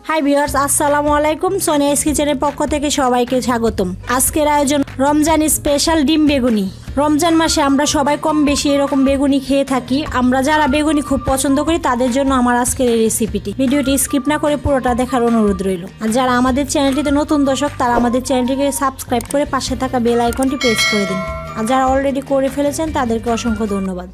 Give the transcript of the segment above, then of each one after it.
Hi viewers, আসসালামু আলাইকুম। সোনিয়াস কিচেনের পক্ষ থেকে সবাইকে স্বাগতম। আজকের আয়োজন রমজান স্পেশাল ডিম বেগুনি। রমজান মাসে আমরা সবাই কম বেশি এরকম বেগুনি খেয়ে থাকি। আমরা যারা বেগুনি খুব পছন্দ করি তাদের জন্য আমার আজকের এই রেসিপিটি। ভিডিওটি স্কিপ না করে পুরোটা দেখার অনুরোধ রইল। আর যারা আমাদের চ্যানেলটিতে নতুন দর্শক তারা আমাদের চ্যানেলটিকে সাবস্ক্রাইব করে পাশে থাকা বেল আইকনটি প্রেস করে দিন। আর যারা অলরেডি করে ফেলেছেন তাদেরকে অসংখ্য ধন্যবাদ।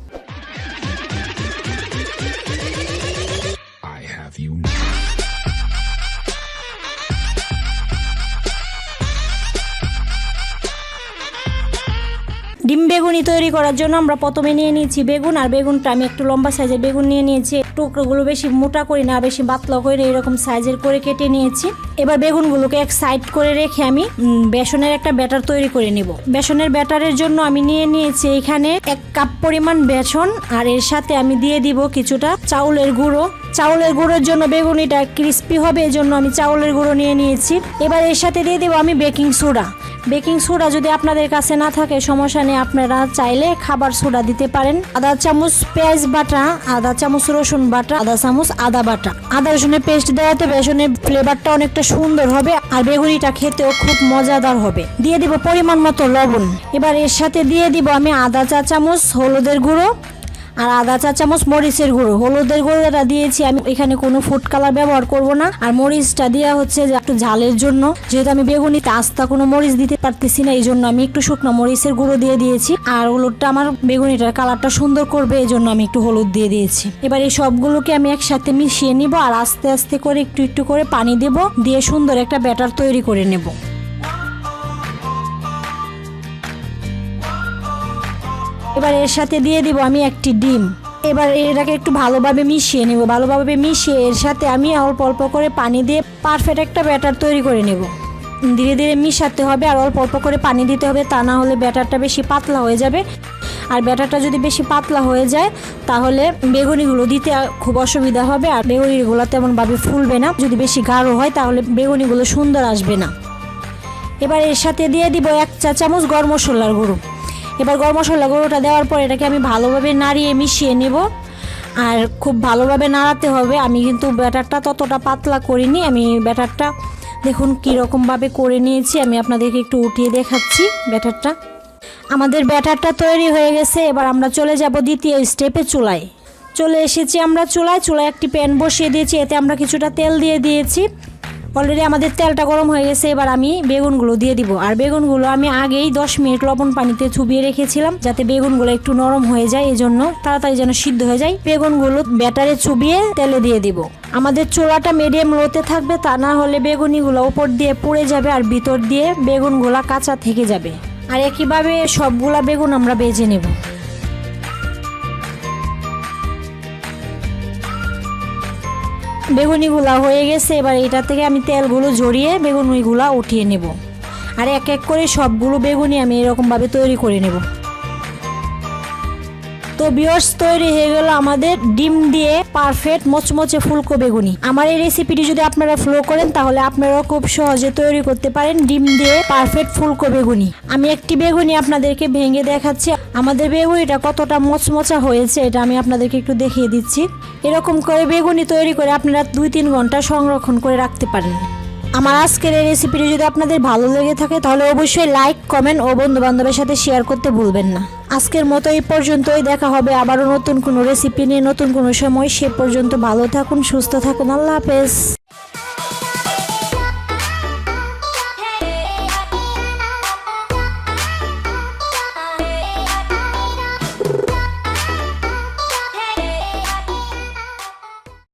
ডিম বেগুনি তৈরি করার জন্য আমরা প্রথমে নিয়ে নিয়েছি বেগুন। আর বেগুনটা আমি একটু লম্বা সাইজের বেগুন নিয়ে নিয়েছি। টুকরোগুলো বেশি মোটা করি না, বেশি পাতলা করে এরকম সাইজের করে কেটে নিয়েছি। এবার বেগুনগুলোকে এক সাইড করে রেখে আমি বেসনের একটা ব্যাটার তৈরি করে নেব। বেসনের ব্যাটারের জন্য আমি নিয়ে নিয়েছি এখানে 1 কাপ পরিমাণ বেসন। আর এর সাথে আমি দিয়ে দিব কিছুটা চাউলের গুঁড়ো। চাউলের গুঁড়োর জন্য বেগুনিটা ক্রিস্পি হবে, এজন্য আমি চাউলের গুঁড়ো নিয়ে নিয়েছি। এবার এর সাথে দিয়ে দেবো আমি বেকিং সোডা। বেকিং সোডা যদি আপনাদের কাছে না থাকে সমস্যা নেই, আপনারা চাইলে খাবার সোডা দিতে পারেন। আধা চামচ পেঁয়াজ বাটা, আধা চামচ রসুন বাটা, আধা চামচ আদা বাটা। আদা রসুনের পেস্ট দেওয়াতে বেসনের ফ্লেভারটা অনেকটা সুন্দর হবে আর বেগুনিটা খেতেও খুব মজাদার হবে। দিয়ে দিব পরিমাণ মতো লবণ। এবার এর সাথে দিয়ে দিব আমি আধা চা চামচ হলুদের গুঁড়ো আর আধা চা চামচ মরিচের গুঁড়ো। হলুদের গুঁড়োটা দিয়েছি আমি, এখানে কোনো ফুড কালার ব্যবহার করব না। আর মরিচটা দেওয়া হচ্ছে যে একটু ঝালের জন্য, যেহেতু আমি বেগুনিতে আস্তা কোনো মরিচ দিতে পারতেছি না, এই জন্য আমি একটু শুকনো মরিচের গুঁড়ো দিয়ে দিয়েছি। আর হলুদটা আমার বেগুনিটার কালারটা সুন্দর করবে, এই জন্য আমি একটু হলুদ দিয়ে দিয়েছি। এবার এই সবগুলোকে আমি একসাথে মিশিয়ে নিব আর আস্তে আস্তে করে একটু একটু করে পানি দেব, দিয়ে সুন্দর একটা ব্যাটার তৈরি করে নেব। এবার এর সাথে দিয়ে দিব আমি একটি ডিম। এবার এটাকে একটু ভালোভাবে মিশিয়ে নেব। ভালোভাবে মিশিয়ে এর সাথে আমি অল্প অল্প করে পানি দিয়ে পারফেক্ট একটা ব্যাটার তৈরি করে নেব। ধীরে ধীরে মিশাতে হবে আর অল্প অল্প করে পানি দিতে হবে, তা না হলে ব্যাটারটা বেশি পাতলা হয়ে যাবে। আর ব্যাটারটা যদি বেশি পাতলা হয়ে যায় তাহলে বেগুনিগুলো দিতে খুব অসুবিধা হবে আর বেগুনিগুলো তেমনভাবে ফুলবে না। যদি বেশি গাঢ় হয় তাহলে বেগুনিগুলো সুন্দর আসবে না। এবার এর সাথে দিয়ে দিব 1 চা চামচ গরম মশলার গুঁড়ো। এবার গরম মশলা গুঁড়োটা দেওয়ার পর এটাকে আমি ভালোভাবে নাড়িয়ে মিশিয়ে নেব আর খুব ভালোভাবে নাড়াতে হবে। আমি কিন্তু ব্যাটারটা ততটা পাতলা করিনি, আমি ব্যাটারটা দেখুন কীরকমভাবে করে নিয়েছি। আমি আপনাদেরকে একটু উঠিয়ে দেখাচ্ছি ব্যাটারটা। আমাদের ব্যাটারটা তৈরি হয়ে গেছে। এবার আমরা চলে যাব দ্বিতীয় স্টেপে। চুলায় চলে এসেছি আমরা। চুলায় একটি প্যান বসিয়ে দিয়েছি, এতে আমরা কিছুটা তেল দিয়ে দিয়েছি। অলরেডি আমাদের তেলটা গরম হয়ে গেছে। এবার আমি বেগুনগুলো দিয়ে দিব। আর বেগুনগুলো আমি আগেই 10 মিনিট লবণ পানিতে চুবিয়ে রেখেছিলাম যাতে বেগুনগুলো একটু নরম হয়ে যায়, এই জন্য তাড়াতাড়ি যেন সিদ্ধ হয়ে যায়। বেগুনগুলো ব্যাটারে চুবিয়ে তেলে দিয়ে দিব। আমাদের চুলাটা মিডিয়াম লোতে থাকবে, তা না হলে বেগুনিগুলো উপর দিয়ে পুড়ে যাবে আর ভিতর দিয়ে বেগুনগুলো কাঁচা থেকে যাবে। আর একইভাবে সবগুলা বেগুন আমরা ভেজে নেব। বেগুনিগুলা হয়ে গেছে। এবার এটা থেকে আমি তেলগুলো ঝরিয়ে বেগুনিগুলা উঠিয়ে নেব। আর এক এক করে সবগুলো বেগুনি আমি এরকমভাবে তৈরি করে নেব। তো ভিউয়ার্স, তৈরি হয়ে গেল আমাদের ডিম দিয়ে পারফেক্ট মচমচে ফুলকো বেগুনি। আমার এই রেসিপিটি যদি আপনারা ফলো করেন তাহলে আপনারাও খুব সহজে তৈরি করতে পারেন ডিম দিয়ে পারফেক্ট ফুলকো বেগুনি। আমি একটি বেগুনি আপনাদেরকে ভেঙে দেখাচ্ছি। আমাদের বেগুনিটা কতটা মচমচা হয়েছে এটা আমি আপনাদেরকে একটু দেখিয়ে দিচ্ছি। এরকম করে বেগুনি তৈরি করে আপনারা 2-3 ঘন্টা সংরক্ষণ করে রাখতে পারেন। আমার আজকের এই রেসিপিটি যদি আপনাদের ভালো লেগে থাকে তাহলে অবশ্যই লাইক, কমেন্ট ও বন্ধু বান্ধবের সাথে শেয়ার করতে ভুলবেন না। আজকের মতো এই পর্যন্তই। দেখা হবে আবারও নতুন কোনো রেসিপি নিয়ে নতুন কোনো সময়। সে পর্যন্ত ভালো থাকুন, সুস্থ থাকুন। আল্লাহ হাফেজ।